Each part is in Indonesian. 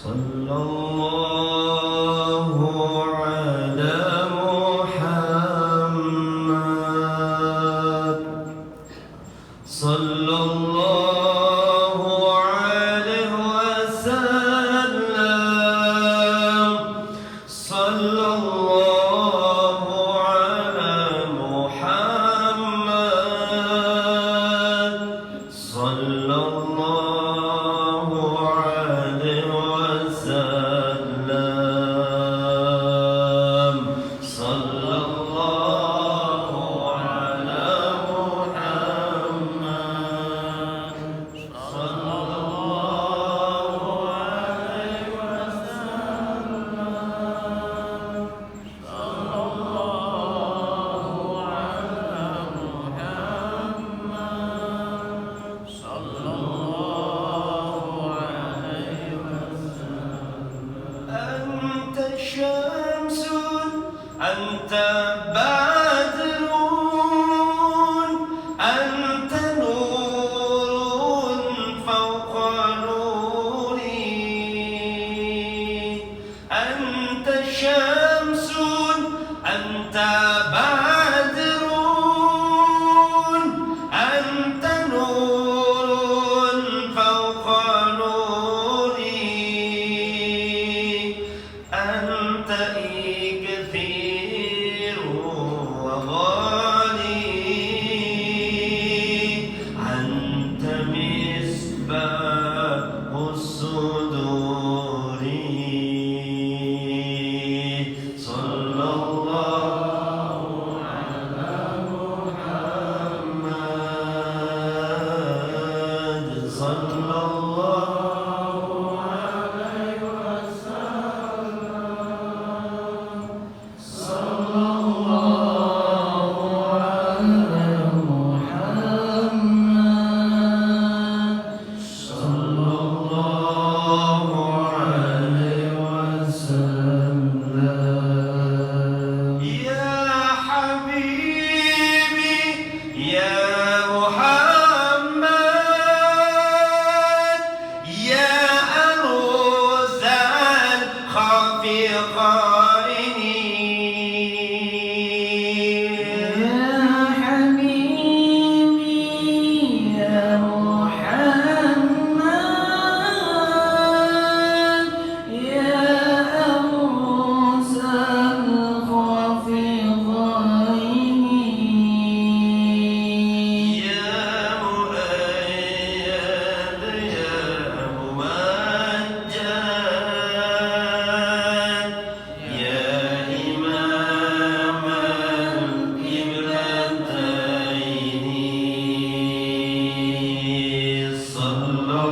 صلى الله على محمد صلى الله عليه وسلم صلى الله على محمد صلى الله عليه وسلم صلى الله على محمد صلى الله عليه وسلم صلى الله على محمد صلى الله عليه وسلم أنت شمس أنت بدر أنت نور فوق نوري أنت شمس أنت بدر أنت نور فوق نوري أنت كثير وغالي أنت مصباح الصدور صلى الله على محمد صلى الله عليه وسلم صلى الله على محمد صلى الله عليه وسلم يا حبيبي يا محمد يا أنوس الخفيقين يا حبيبي يا محمد يا أنوس الخفيقين يا مؤيد يا ممجد يا إمام القبلتين صلى الله على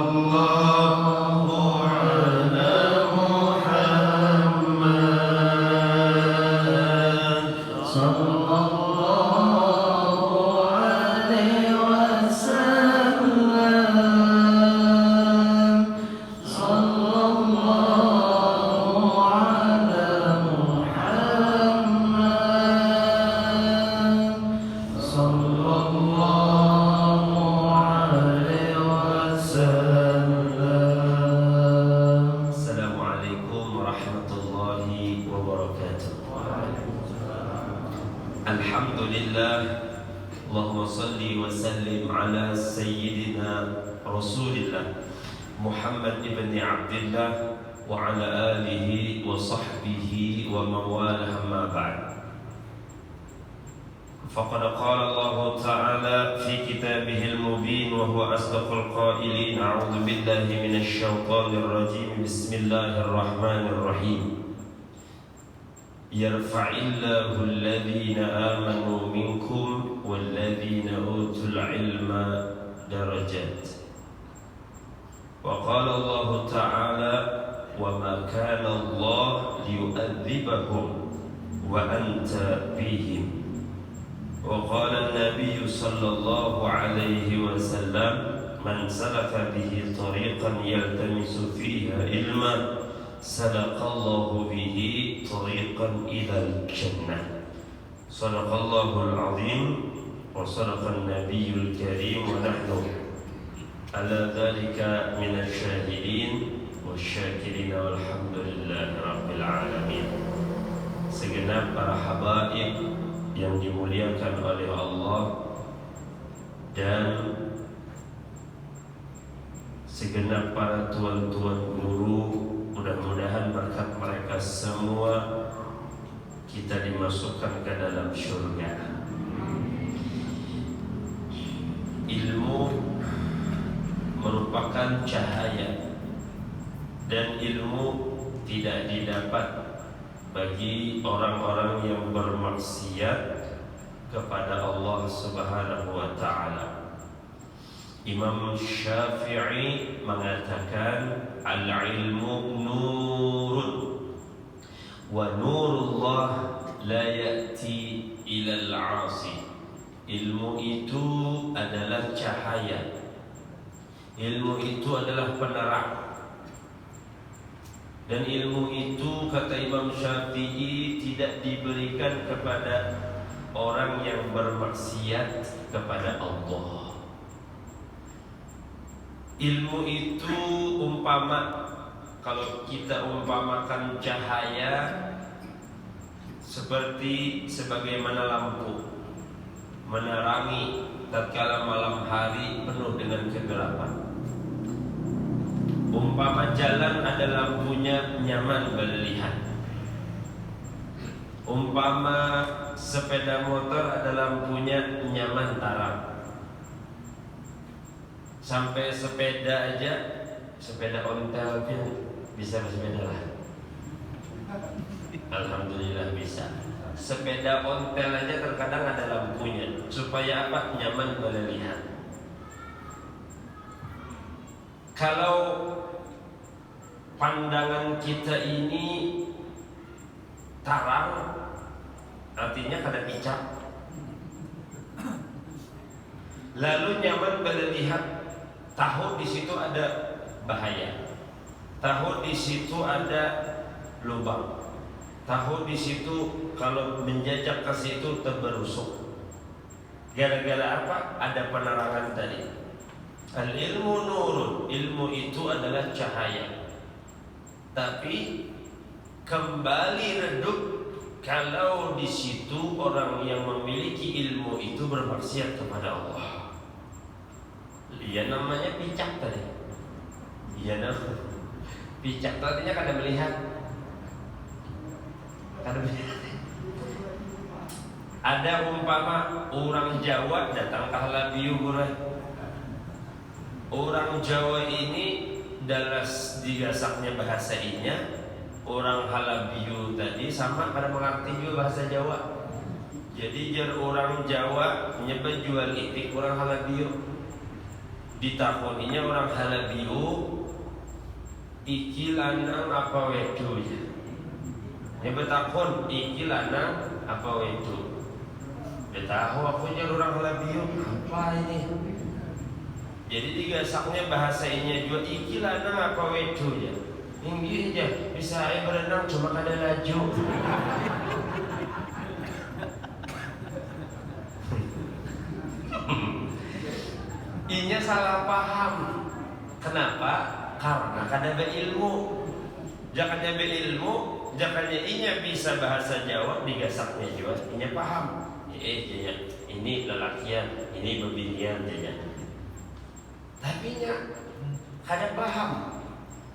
محمد صلى الله عليه وسلم صلى الله على محمد صلى الله عليه وسلم السلام عليكم ورحمة الله وبركاته الحمد لله اللهم صل وسلم على سيدنا رسول الله محمد بن عبد الله وعلى آله وصحبه ومن والاه أما بعد فقد قال الله تعالى في كتابه المبين وهو أصدق القائلين أعوذ بالله من الشيطان الرجيم بسم الله الرحمن الرحيم يرفع الله الذين آمنوا منكم والذين أوتوا العلم درجات وقال الله تعالى وما كان الله ليؤذبهم وأنت فيهم وقال النبي صلى الله عليه وسلم من سلك به طريقا يلتمس فيه علما سلك الله به طريقا إلى الجنة صدق الله العظيم وصدق النبي الكريم ونحن على ذلك من الشاهدين والشاكرين والحمد لله رب العالمين. Segenap para habaib yang dimuliakan oleh Allah dan segenap para tuan-tuan guru, mudah-mudahan berkat mereka semua kita dimasukkan ke dalam syurga. Ilmu merupakan cahaya dan ilmu tidak didapat bagi orang-orang yang bermaksiat kepada Allah Subhanahu wa taala. Imam Syafi'i mengatakan al-ilmu nurun wa nurullah la ya'ti ilal 'asi. Ilmu itu adalah cahaya. Ilmu itu adalah penerang. Dan ilmu itu kata Imam Syafi'i tidak diberikan kepada orang yang bermaksiat kepada Allah. Ilmu itu umpama, kalau kita umpamakan cahaya seperti sebagaimana lampu menerangi tatkala malam hari penuh dengan kegelapan. Umpama jalan ada lampunya nyaman berlihat. Umpama sepeda motor ada lampunya nyaman tarang. Sampai sepeda aja, sepeda ontel pun bisa bersepeda lah. Alhamdulillah bisa. Sepeda ontel aja terkadang ada lampunya. Supaya apa? Nyaman berlihat. Kalau pandangan kita ini tarang, artinya kada picak. Lalu nyaman berlihat, tahu di situ ada bahaya, tahu di situ ada lubang, tahu di situ kalau menjajak ke situ terberusuk. Gara-gara apa? Ada penerangan tadi. Al-ilmu nurun, ilmu itu adalah cahaya. Tapi kembali redup kalau di situ orang yang memiliki ilmu itu bermaksiat kepada Allah. Dia namanya picak tadi. Dia namanya picak, artinya kada melihat. Kada melihat. Ada umpama orang Jawa datang ke Halabiu burai. Orang Jawa ini dalas digasaknya bahasa inya. Orang Halabiu tadi sama pada mengerti juga bahasa Jawa. Jadi jar orang Jawa nyebut jual itik orang Halabiu. Ditakoninya orang Halabiu, iki lanang apa wedo ya? Nyebut takon iki lanang apa wedo? Tahu aku jar orang Halabiu apa ini? Jadi digasaknya bahasanya juga iki lanang apa wedo ya. Tinggi aja bisa air berenang cuma kada laju. Inya salah paham. Kenapa? Karena kada berilmu. Jakanya berilmu, jakanya inya bisa bahasa Jawa digasaknya juga inya paham. Ini lelakian, ini bebinian janya. Tapi nya kada paham.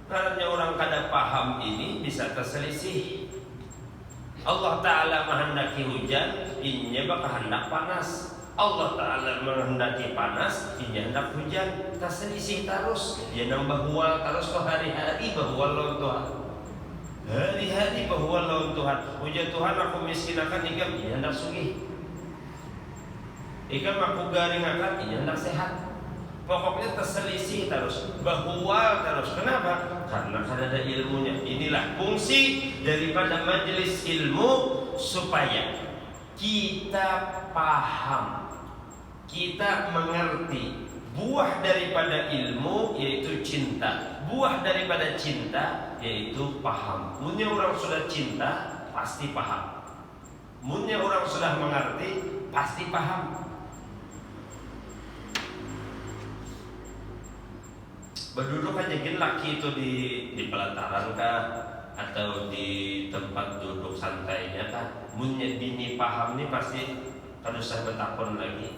Karena orang kada paham ini bisa terselisih. Allah Ta'ala menghendaki hujan, inya bakal hendak panas. Allah Ta'ala menghendaki panas, inya hendak hujan. Terselisih terus. Dia nambah hual terus ke hari-hari bahwa lawan Tuhan. Hari-hari bahwa lawan Tuhan. Hujan Tuhan aku miskin akan ikam, inya hendak sugih. Ikam aku garing akan, inya hendak sehat. Pokoknya terselisih terus, bahual terus. Kenapa? Karena ada ilmunya. Inilah fungsi daripada majelis ilmu, supaya kita paham, kita mengerti. Buah daripada ilmu yaitu cinta. Buah daripada cinta yaitu paham. Munnya orang sudah cinta pasti paham. Munnya orang sudah mengerti pasti paham. Berduduk aja gini laki itu di pelataran kah atau di tempat duduk santainya kah? Munnya bini paham nih pasti kalau saya bertakon lagi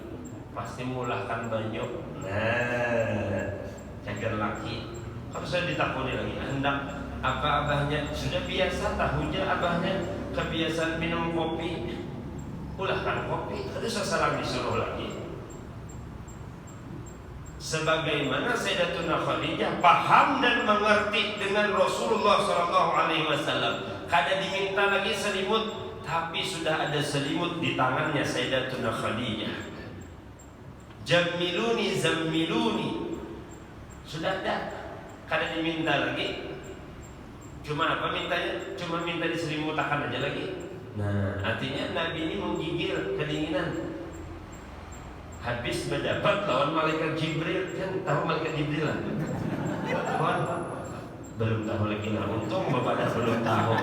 pasti mulahkan banyak. Nah, jaga laki. Kalau saya ditakoni lagi, hendak apa abahnya sudah biasa tahunya abahnya kebiasaan minum kopi, ulahkan kopi. Terus seselang disuruh lagi. Sebagaimana Sayyidatuna Khadijah paham dan mengerti dengan Rasulullah SAW. Kada diminta lagi selimut, tapi sudah ada selimut di tangannya Sayyidatuna Khadijah. Jamiluni zammiluni, sudah ada, kada diminta lagi. Cuma apa mintanya? Cuma minta diselimutakan aja lagi. Nah, artinya Nabi ini menggigil kedinginan. Habis mendapat lawan malaikat Jibril, kan tahu malaikat Jibril lah. Kawan, belum tahu lagi lah. Untung bapak dah belum tahu.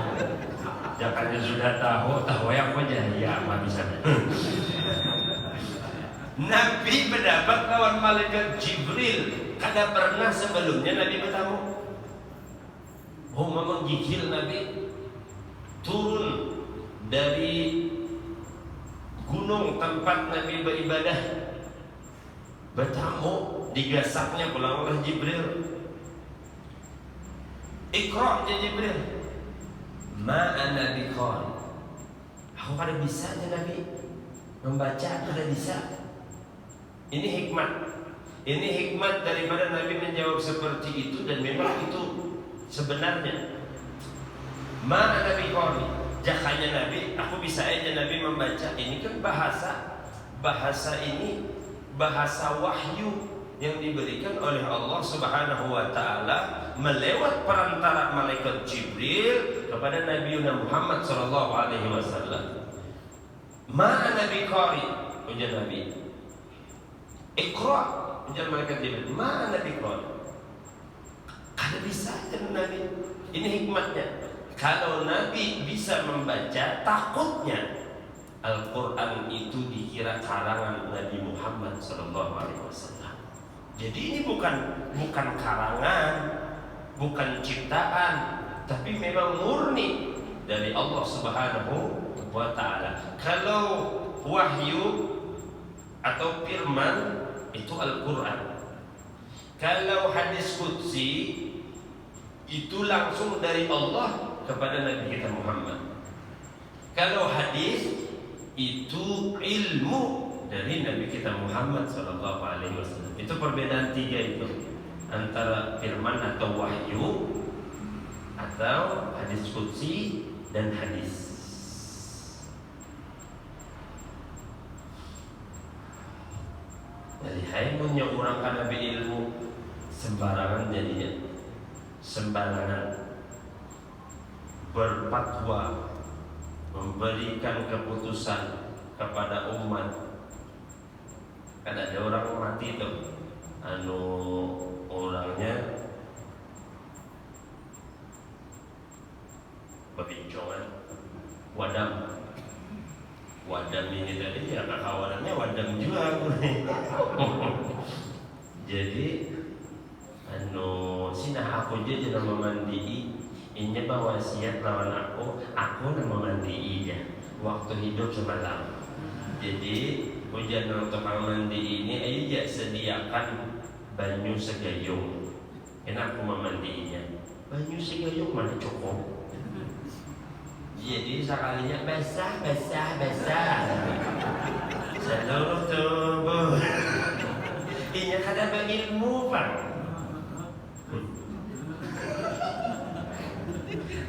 Jangannya sudah tahu yang apa aja ya apa bisa. Nabi mendapat lawan malaikat Jibril. Kada pernah sebelumnya Nabi bertamu. Oh, memang gigil Nabi turun dari gunung tempat Nabi beribadah. Bertamu, digasaknya pulang oleh Jibril. Iqra ya Jibril. Ma ana biqari. Aku kada bisa ya Nabi membaca, kada bisa. Ini hikmat. Ini hikmat daripada Nabi menjawab seperti itu, dan memang itu sebenarnya. Ma ana biqari. Jakanya Nabi, aku bisa aja Nabi membaca. Ini kan bahasa ini bahasa wahyu yang diberikan oleh Allah Subhanahu wa taala melewat perantara malaikat Jibril kepada Nabi Muhammad sallallahu alaihi wasallam. Ma ana biqari, ujar Nabi. Iqra, ujar malaikat Jibril. Ma ana biqari. Kada bisa kan Nabi. Ini hikmatnya. Kalau Nabi bisa membaca, takutnya Al-Quran itu dikira karangan Nabi Muhammad SAW. Jadi ini bukan karangan, bukan ciptaan, tapi memang murni dari Allah Subhanahu wa Ta'ala. Kalau wahyu atau firman itu Al-Quran. Kalau hadis qudsi itu langsung dari Allah kepada Nabi kita Muhammad. Kalau hadis itu ilmu dari Nabi kita Muhammad sallallahu alaihi wasallam. Itu perbedaan tiga itu, antara firman atau wahyu atau hadis qudsi dan hadis. Jadi hai punya orang kana ilmu sembarangan jadinya. Sembarangan berfatwa, memberikan keputusan kepada umat. Kan ada orang mati itu, orangnya pebincongan, wadam ini tadi ya kawanannya wadam juga. Jadi sinah aku aja nama mandi. Ini bawa wasiat lawan aku nama mandi ya waktu hidup semalam. Jadi hujan untuk mandi ini ayo ya sediakan banyu segayung. Enak aku memandinya. Banyu segayung mana cukup. Jadi sekalinya basah. Seluruh tubuh. Ini kada berilmu Bang.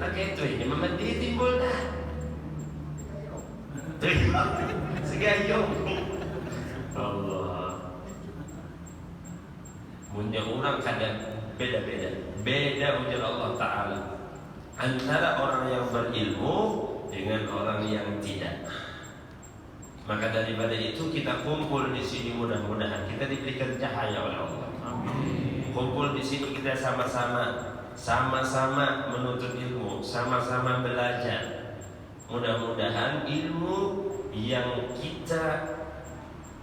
Pakai itu ini memandi timbul dah. Segayung. Allah. Punya orang kadang beda ujar Allah Ta'ala antara orang yang berilmu dengan orang yang tidak. Maka daripada itu kita kumpul di sini, mudah-mudahan kita diberikan cahaya oleh Allah. Amin. Kumpul di sini kita sama-sama menuntut ilmu, sama-sama belajar. Mudah-mudahan ilmu yang kita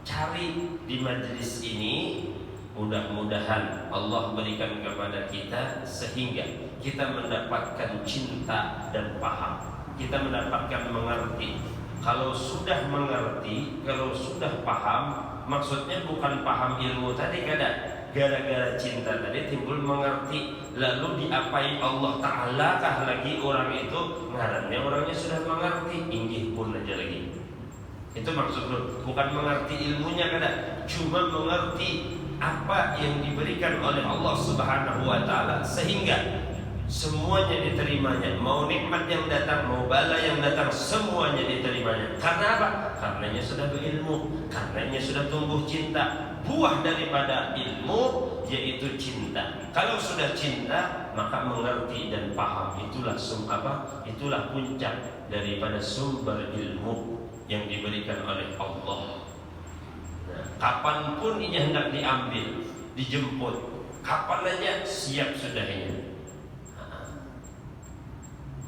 cari di majelis ini, mudah-mudahan Allah berikan kepada kita sehingga kita mendapatkan cinta dan paham. Kita mendapatkan mengerti. Kalau sudah mengerti, kalau sudah paham, maksudnya bukan paham ilmu tadi kada. Gara-gara cinta tadi timbul mengerti, lalu diapain Allah Ta'ala kah lagi orang itu ngarannya orangnya sudah mengerti, inggih pun aja lagi. Itu maksud lu, bukan mengerti ilmunya kada, cuma mengerti apa yang diberikan oleh Allah Subhanahu wa Ta'ala sehingga semuanya diterimanya. Mau nikmat yang datang, mau bala yang datang, semuanya diterimanya. Karena apa? Karenanya sudah berilmu, karenanya sudah tumbuh cinta. Buah daripada ilmu yaitu cinta. Kalau sudah cinta, maka mengerti dan paham. Itulah itulah puncak daripada sumber ilmu yang diberikan oleh Allah. Nah, kapanpun ini hendak diambil, dijemput, kapan aja siap sudahnya.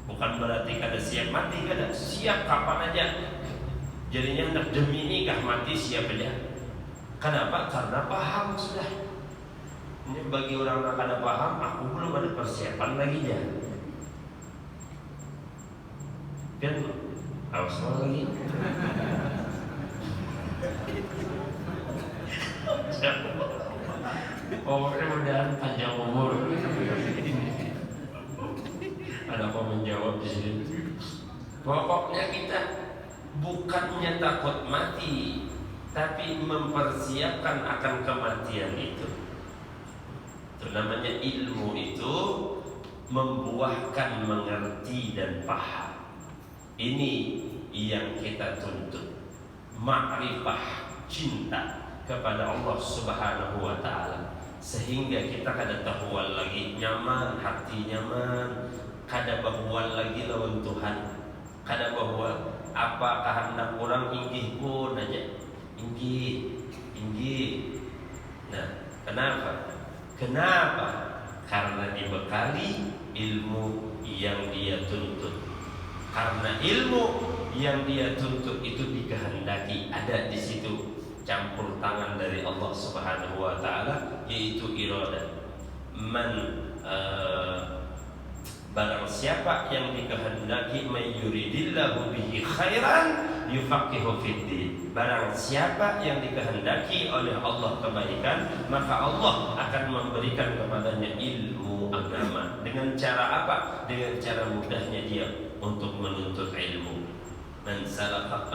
Bukan berarti kada siap mati, kada siap kapan aja. Jadinya hendak demi nikah mati siap aja. Kenapa? Karena paham sudah. Ini bagi orang yang kada paham, aku belum ada persiapan lagi ya. Kan awas lagi. Mudah-mudahan panjang umur. Ada apa menjawab di sini? Pokoknya kita bukannya takut mati, tapi mempersiapkan akan kematian itu. Itu namanya ilmu itu membuahkan mengerti dan paham. Ini yang kita tuntut. Ma'rifah, cinta kepada Allah Subhanahu wa Ta'ala, sehingga kita kada tahual lagi nyaman, hati nyaman, kada bahual lagi lawan Tuhan, kada bahual apa kehendak orang inggih pun aja, inggih. Nah, kenapa? Karena dibekali ilmu yang dia tuntut. Karena ilmu yang dia tuntut itu dikehendaki, ada di situ campur tangan dari Allah Subhanahu wa Ta'ala, yaitu iradah. Barang siapa yang dikehendaki mayuridillahu bihi khairan yufaqihu fiddin. Barang siapa yang dikehendaki oleh Allah kebaikan, maka Allah akan memberikan kepadanya ilmu agama. Dengan cara apa? Dengan cara mudahnya dia untuk menuntut ilmu. Man salaka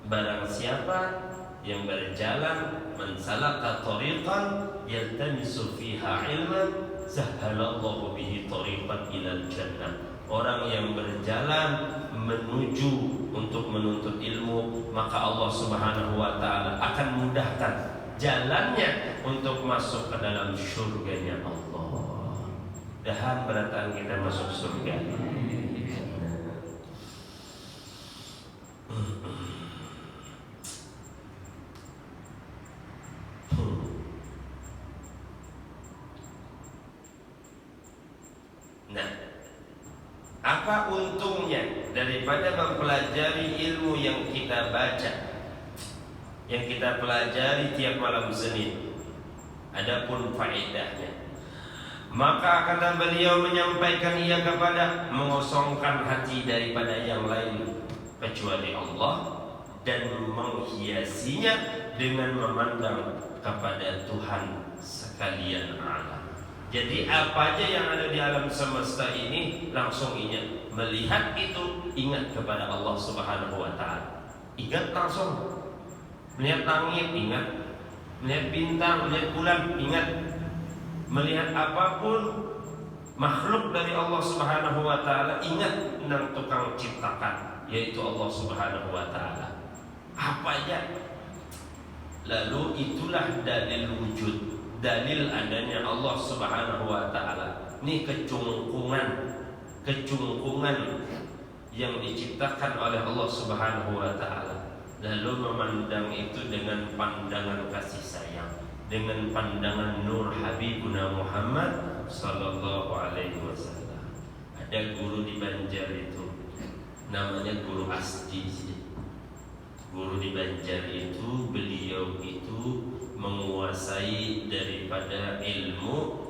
barang siapa yang berjalan, man salaka tariqan yaltamisu fiha ilman sahhalallahu bihi tariqan ilal jannah. Orang yang berjalan menuju untuk menuntut ilmu, maka Allah Subhanahu wa Ta'ala akan mudahkan jalannya untuk masuk ke dalam surganya Allah. Dahan berataan kita masuk surga. Nah, apa untungnya daripada mempelajari ilmu yang kita baca, yang kita pelajari tiap malam Senin? Adapun faedahnya, maka kata beliau menyampaikan ia kepada mengosongkan hati daripada yang lain kecuali Allah dan menghiasinya dengan memandang kepada Tuhan sekalian alam. Jadi apa aja yang ada di alam semesta ini langsung ingat. Melihat itu ingat kepada Allah Subhanahu wa Ta'ala. Ingat langsung. Melihat langit ingat. Melihat bintang, melihat bulan ingat. Melihat apapun makhluk dari Allah Subhanahu wa Ta'ala, ingat tentang tukang ciptakan, yaitu Allah Subhanahu wa Ta'ala. Apa aja. Lalu itulah dalil wujud, dalil adanya Allah Subhanahu wa Ta'ala. Ini kecungkungan yang diciptakan oleh Allah Subhanahu wa Ta'ala. Lalu memandang itu dengan pandangan kasih sayang, dengan pandangan nur Habibuna Muhammad sallallahu alaihi wasallam. Ada guru di Banjar itu namanya Guru Asti. Guru di Banjar itu, beliau itu menguasai daripada ilmu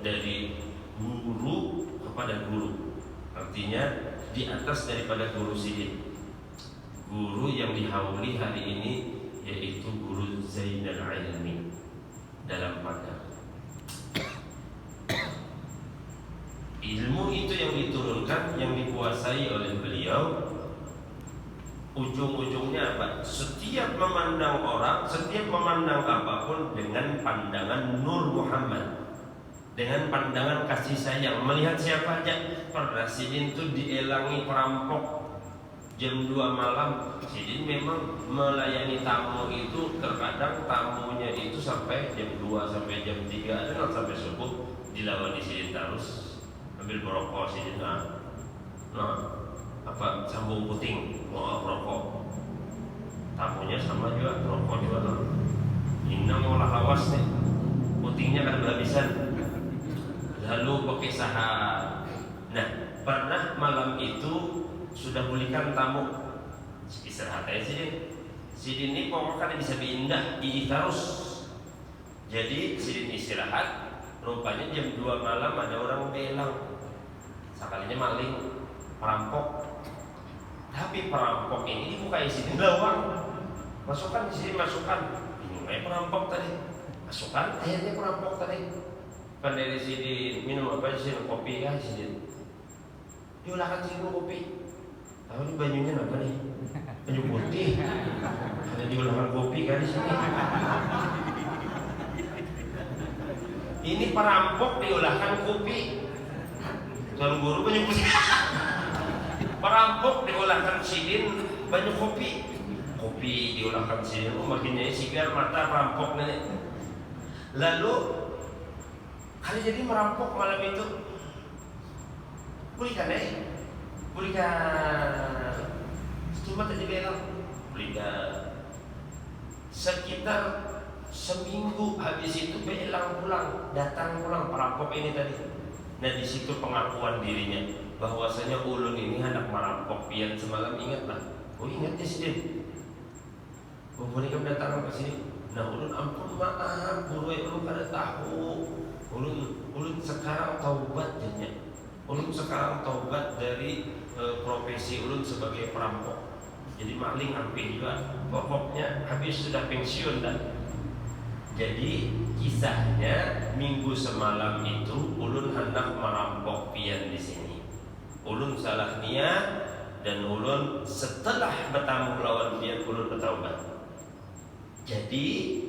dari guru kepada guru. Artinya di atas daripada guru sidin. Guru yang dihauli hari ini yaitu Guru Zainal Ilmi dalam Padang. Ilmu itu yang diturunkan, yang dikuasai oleh beliau. Ujung-ujungnya apa? Setiap memandang orang, setiap memandang apapun dengan pandangan Nur Muhammad, dengan pandangan kasih sayang. Melihat siapa aja. Pernah Sidin itu dielangi perampok jam 2 malam. Sidin memang melayani tamu itu, terkadang tamunya itu sampai jam 2 sampai jam 3, ada nggak sampai subuh dilawan di Sidin terus. Ambil merokok Sidin, apa sambung puting mau rokok, tamunya sama juga rokok juga. Ini olah lawas nih, putingnya kan kehabisan, lalu pakai saham. Nah, pernah malam itu sudah pulihkan tamu, istirahat aja Sidin ini pokoknya bisa pindah gigi terus. Jadi Sidin istirahat, rupanya jam 2 malam ada orang belang, sekalinya maling, perampok. Tapi perampok ini dibukai Sidin lawang. Masukkan di sini, masukkan. Ini perampok tadi. Masukkan, akhirnya perampok tadi. Kan dari Sidin minum apa sih? Kopi kan Sidin. Diulahkan Sidin kopi. Tahu ini banyunya apa nih? Banyu putih. Ada diulahkan kopi kan di sini. Ini perampok diulahkan kopi. Tuan guru banyu putih. Perampok diolahkan Sidin banyak kopi. Kopi diolahkan Sidin, makinnya sigar mata perampok nenek. Lalu kali jadi merampok malam itu, berikan cuma tadi belang, berikan sekitar seminggu. Habis itu belang pulang, datang pulang perampok ini tadi. Nah di situ pengakuan dirinya bahwasanya ulun ini anak merampok pian semalam, ingatlah. Oh ingat ya Sidin. Boleh kamu datang ke sini. Nah ulun ampun maaf, guru ulun kada tahu. Ulun sekarang taubat jadinya. Ulun sekarang taubat dari profesi ulun sebagai perampok. Jadi maling hampir juga. Pokoknya habis sudah pensiun dah. Jadi kisahnya minggu semalam itu ulun hendak merampok pian di sini. Ulun salah niat dan ulun setelah bertemu lawan pian ulun bertaubat. Jadi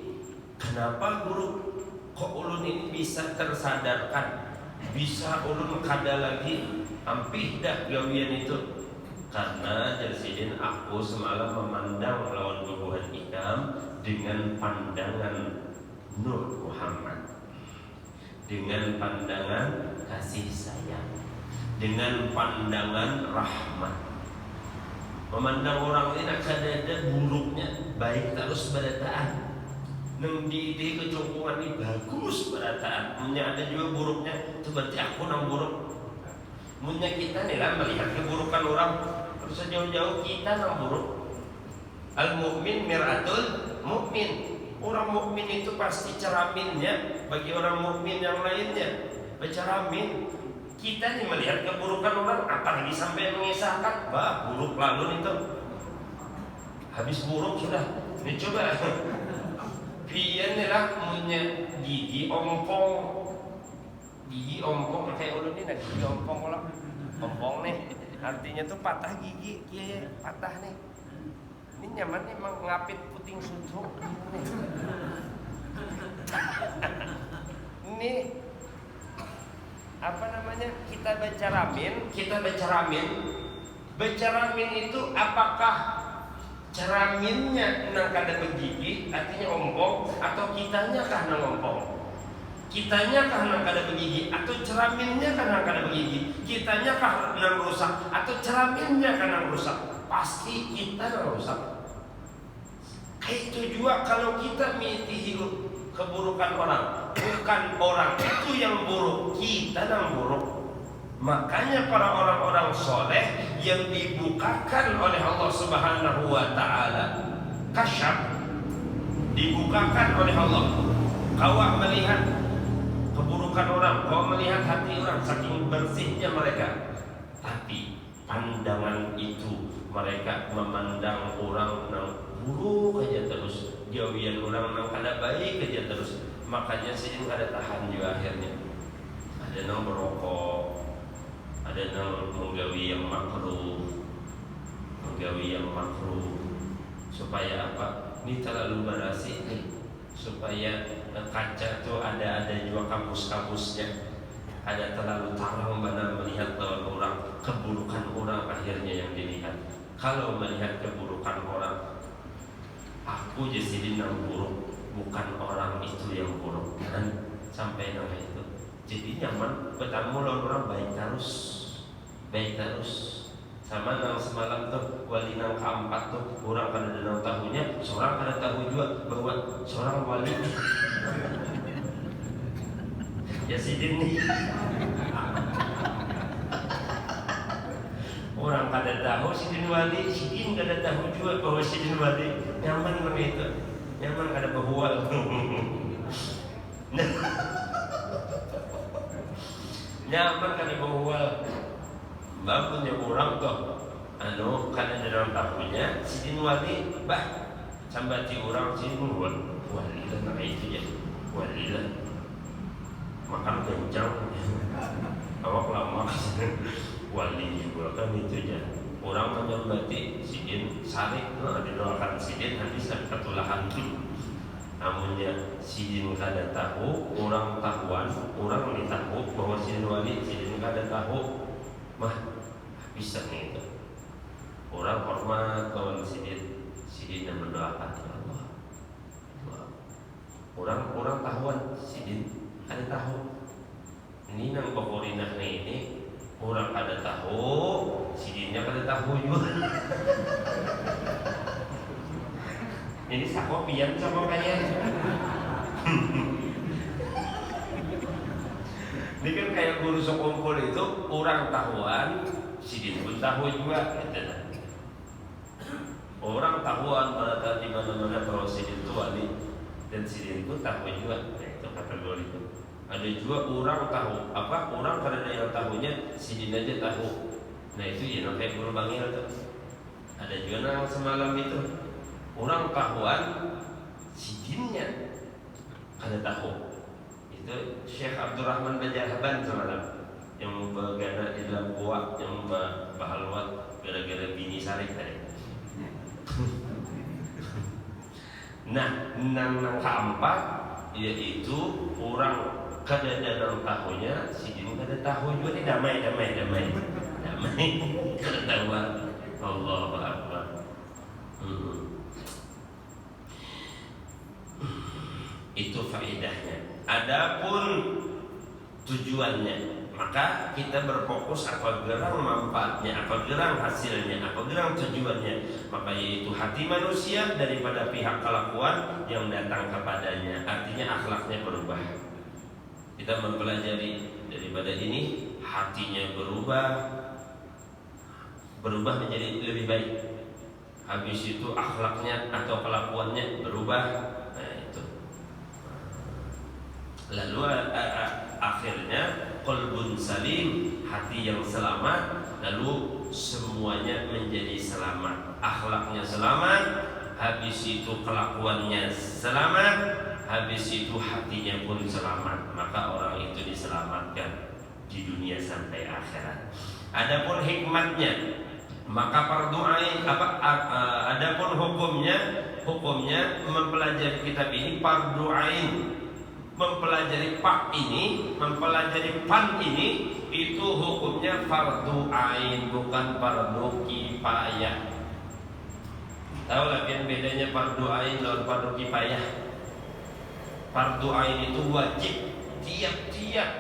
kenapa guru kok ulun ini bisa tersadarkan, bisa ulun kada lagi ampih dah gawian itu? Karena Sidin aku semalam memandang lawan bubuhan hitam dengan pandangan Nur Muhammad, dengan pandangan kasih sayang, dengan pandangan rahmat. Memandang orang ini ada buruknya, baik terus berataan. Nang di kecungkungan ini bagus berataan. Punya ada juga buruknya, itu berarti aku nang buruk. Punya kita nih lah melihat keburukan orang, terus jauh-jauh kita nang buruk. Al mukmin miratul mukmin. Orang mukmin itu pasti ceraminnya bagi orang mukmin yang lainnya. Berceramin. Kita nih melihat keburukan orang, apalagi sampai mengisahkan, bah buruk lalu itu. Habis buruk sudah. Ini coba. Pian nih lah punya gigi ompong. Gigi ompong kayak ulun ini, gigi ompong lah. Ompong nih. Artinya tuh patah gigi, iya patah nih. Ini nyaman nih ngapit puting suntung. Ini apa namanya? Kita berceramin itu apakah ceraminnya nang kada begigi artinya ompong, atau kitanya kah nang ompong? Kitanya kah nang kada begigi atau ceraminnya kah nang kada begigi? Kitanya kah nang rusak atau ceraminnya kah nang rusak? Pasti kita nang rusak. Itu juga kalau kita miti keburukan orang, bukan orang itu yang buruk, kita yang buruk. Makanya para orang-orang soleh yang dibukakan oleh Allah Subhanahu wa taala. Kasyaf dibukakan oleh Allah. Kau melihat keburukan orang, kau melihat hati orang, saking bersihnya mereka. Tapi pandangan itu mereka memandang orang nang buruk aja terus, jauhian orang nang kada baik aja terus. Makanya sih kada tahan juga akhirnya. Ada nang merokok, ada nang menggawi yang makruh, supaya apa? Ini terlalu berasi nih, supaya kaca tuh ada juga kampus-kampusnya, ada terlalu terang benar melihat orang, keburukan orang akhirnya yang dilihat. Kalau melihat keburukan orang, aku jadi yang buruk, bukan orang itu yang buruk, dan sampai nama itu. Jadi nyaman bertemu orang baik terus. Sama nang semalam tuh wali nang keempat tuh orang kada nang tahunya, seorang kada tahu juga bahwa seorang wali. Ya sidin nih. Orang kada tahu sidin wali, sidin kada tahu juga bahwa sidin wali. Nyaman nang itu, nyaman kada bahual. Nyaman kada bahual. Bapunya orang tuh karena dalam tahunya sidin wali sambati orang sidin wali lah nak itu ya wali lah makan kencang awak lama wali juga kan itu ya orang menyambati sidin sarik didoakan sidin habis ketulahan tu. Namunnya sidin kada tahu, orang tahuan, orang ni tahu bahwa sidin wali, sidin kada tahu mah bisa nih itu. Orang hormat kawan sidin yang mendoakan Allah. Orang tahuan sidin ada tahu. Ini nang bakorinah ini orang ada tahu, sidinnya kada tahu juga. Ini sakopian sama kalian. Ini kan kayak guru sekumpul itu orang tahuan, sidin pun tahu juga, gitu. Orang tahuan pada di mana-mana bahwa sidin itu wali dan sidin itu tahu juga, itu kategori itu. Ada juga orang tahu, orang pada yang tahunya sidin aja tahu. Nah itu ya kayak guru bangil tuh. Ada juga nang semalam itu orang tahuan, sidinnya ada tahu. Itu Syekh Abdurrahman Bajahaban semalam yang bergana di dalam gua yang bahalwat gara-gara bini sarik tadi. Nah, nang keempat yaitu orang kada dalam tahunya, sidin kada tahu juga ni damai kada tahu. Allahu Akbar. Itu faedahnya. Adapun tujuannya, maka kita berfokus apa gerang manfaatnya, apa gerang hasilnya, apa gerang tujuannya. Maka yaitu hati manusia daripada pihak kelakuan yang datang kepadanya. Artinya akhlaknya berubah. Kita mempelajari daripada ini, hatinya berubah menjadi lebih baik. Habis itu akhlaknya atau kelakuannya berubah. Lalu akhirnya qalbun salim, hati yang selamat, lalu semuanya menjadi selamat. Akhlaknya selamat, habis itu kelakuannya selamat, habis itu hatinya pun selamat. Maka orang itu diselamatkan di dunia sampai akhirat. Adapun hikmatnya, maka fardu ain adapun hukumnya mempelajari kitab ini fardu ain. Mempelajari pak ini, mempelajari pan ini, itu hukumnya fardu ain, bukan fardu kifayah. Tahu lah kan bedanya fardu ain dan fardu kifayah? Fardu ain itu wajib, tiap-tiap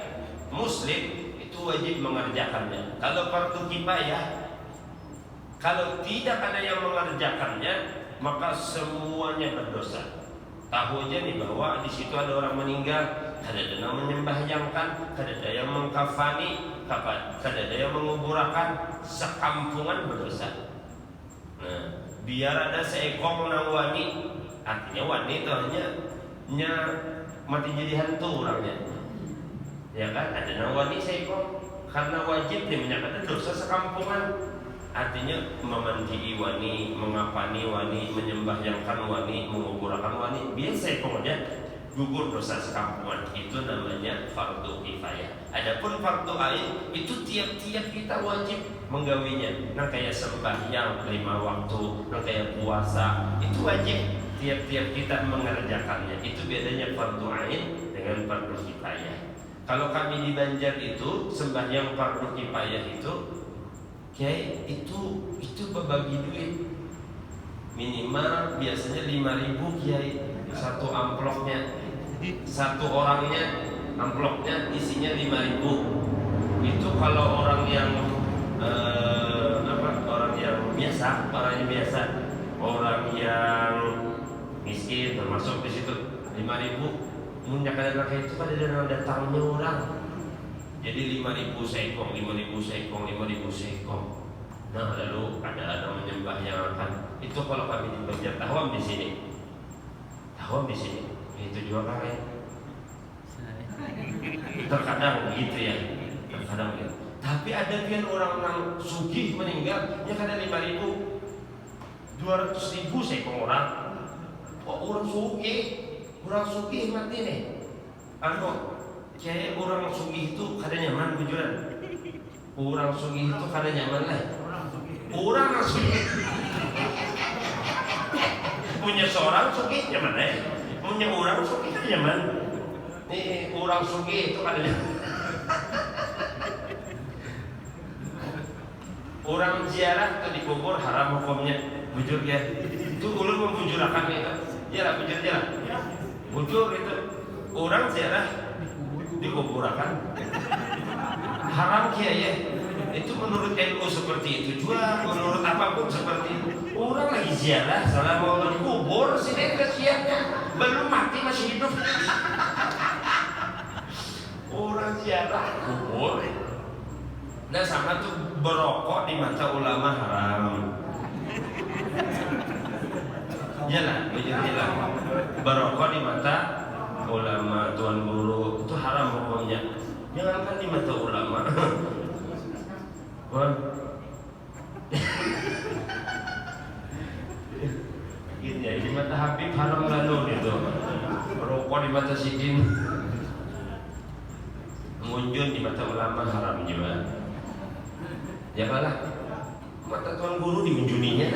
muslim itu wajib mengerjakannya. Kalau fardu kifayah, kalau tidak ada yang mengerjakannya, maka semuanya berdosa. Tahu aja nih bahwa di situ ada orang meninggal, kadada yang menyembahyangkan, kadada yang mengkafani, kadada yang menguburakan, sekampungan berdosa. Nah, biar ada seekor nang wani, artinya wani itu hanya mati jadi hantu orangnya. Ya kan, ada nang wani seekor karena wajib dia menyatakan dosa sekampungan. Artinya memandi'i wani, mengapani wani, menyembahyangkan wani, menguburkan wani, biasa pokoknya gugur dosa sekampungan. Itu namanya fardu kifayah. Adapun fardu ain itu tiap-tiap kita wajib menggawinya. Nah kayak sembahyang 5 waktu, nah kayak puasa, itu wajib tiap-tiap kita mengerjakannya. Itu bedanya fardu ain dengan fardu kifayah. Kalau kami di Banjar itu sembahyang fardu kifayah itu Kiai itu berbagi duit minimal biasanya 5.000 Kiai, satu amplopnya, satu orangnya amplopnya isinya 5.000. Itu kalau orang yang orang yang biasa, orang yang miskin termasuk di situ 5.000. Punya kadang-kadang itu kan ada datangnya orang. Jadi 5.000 sekong. Nah lalu ada menyembahyangkan. Itu kalau kami di Banjar Tawam di sini. Itu juga kalian. Terkadang gitu ya. Tapi ada pian orang sugih meninggal, ya kada 5.000, 200.000 sekong orang. Oh orang sugih mati nih. Kayak orang sugih itu kada nyaman bujuran. Orang sugih itu kada nyaman lah. Orang sugih punya seorang sugih nyaman lah. Punya orang sugih kada nyaman. Nih orang sugih itu kada nyaman. Orang ziarah itu dikubur haram hukumnya. Bujur ya. Itu ulun membujurakan itu. Ziarah bujur itu. Orang ziarah dikuburakan haram kiai. Itu menurut NU seperti itu juga, menurut apapun seperti itu. Orang lagi ziarah salah mau dikubur sini kesiannya belum mati masih hidup. Orang ziarah kubur. Nah sama tuh berokok di mata ulama haram. Jalan berokok di mata ulama, tuan guru itu haram hukumnya. Jangankan di mata ulama. Gitu ya, di mata Habib haram lalu gitu. Rokok di mata Sidin, ngunjun di mata ulama haram juga. Ya kalah, mata tuan guru dimunjuninya.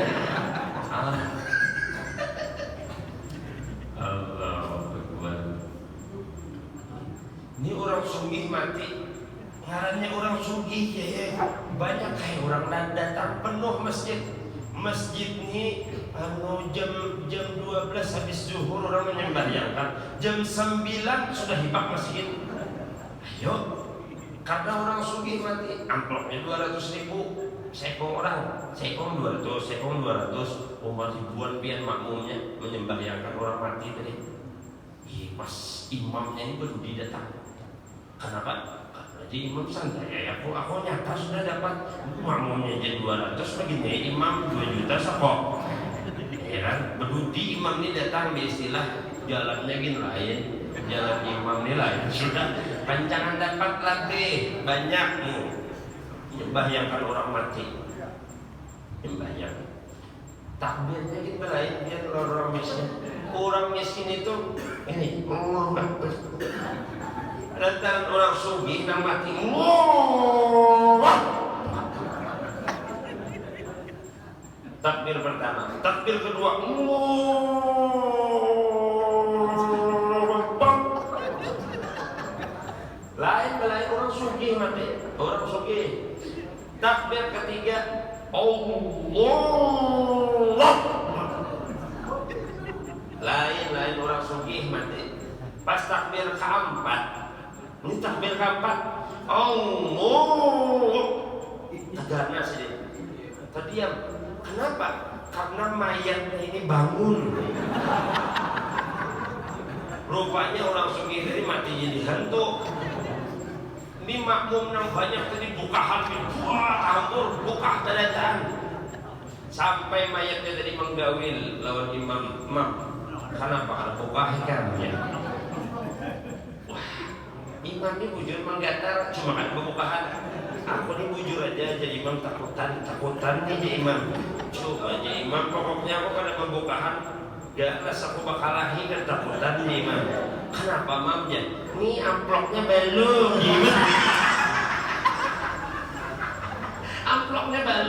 Ini orang sugih mati, ngarannya orang sugih ya. Banyak kayak orang datang penuh masjid. Masjid ini jam 12 habis zuhur orang menyembahyangkan, jam 9 sudah hibak masjid. Ayo, karena orang sugih mati, amplopnya 200.000, sekong orang, sekong 200, umat ribuan pian makmumnya menyembahyangkan orang mati tadi. Pas imamnya ini baru datang. Kenapa? Karena di imam santai ya. Aku nyata sudah dapat makmumnya jadi 200, begini imam 2 juta sekok. Ya kan? Berhenti imam ini datang di istilah jalannya gini lain, jalan imam ini lain. Sudah pancangan dapat lagi banyakmu. Membahyangkan orang mati. Membayang. Takbirnya gitu lain biar orang miskin. Orang miskin itu ini datang orang sugih nang mati. Takbir pertama, takbir kedua. Lain orang sugih mati, orang sugih. Takbir ketiga, Allah. Lain orang sugih mati. Pas takbir keempat, ini takbir keempat, Allah. Tegaknya sih, terdiam. Kenapa? Karena mayatnya ini bangun. Rupanya orang sugih mati jadi hantu. Ini makmum nang banyak tadi bukahan, wah hampur buka tadatan. Sampai mayatnya tadi menggawil lawan imam. Kenapa kalau bukahikan ya? Wah, imam ini bujur menggatar cuma kan bukahan. Aku ini bujur aja jadi imam takutan nih jadi imam. Coba aja imam pokoknya aku pada pembukaan. Gak rasa aku bakal lahir kan takutan nih imam. Kenapa mamnya? Ini amplopnya belum gimana?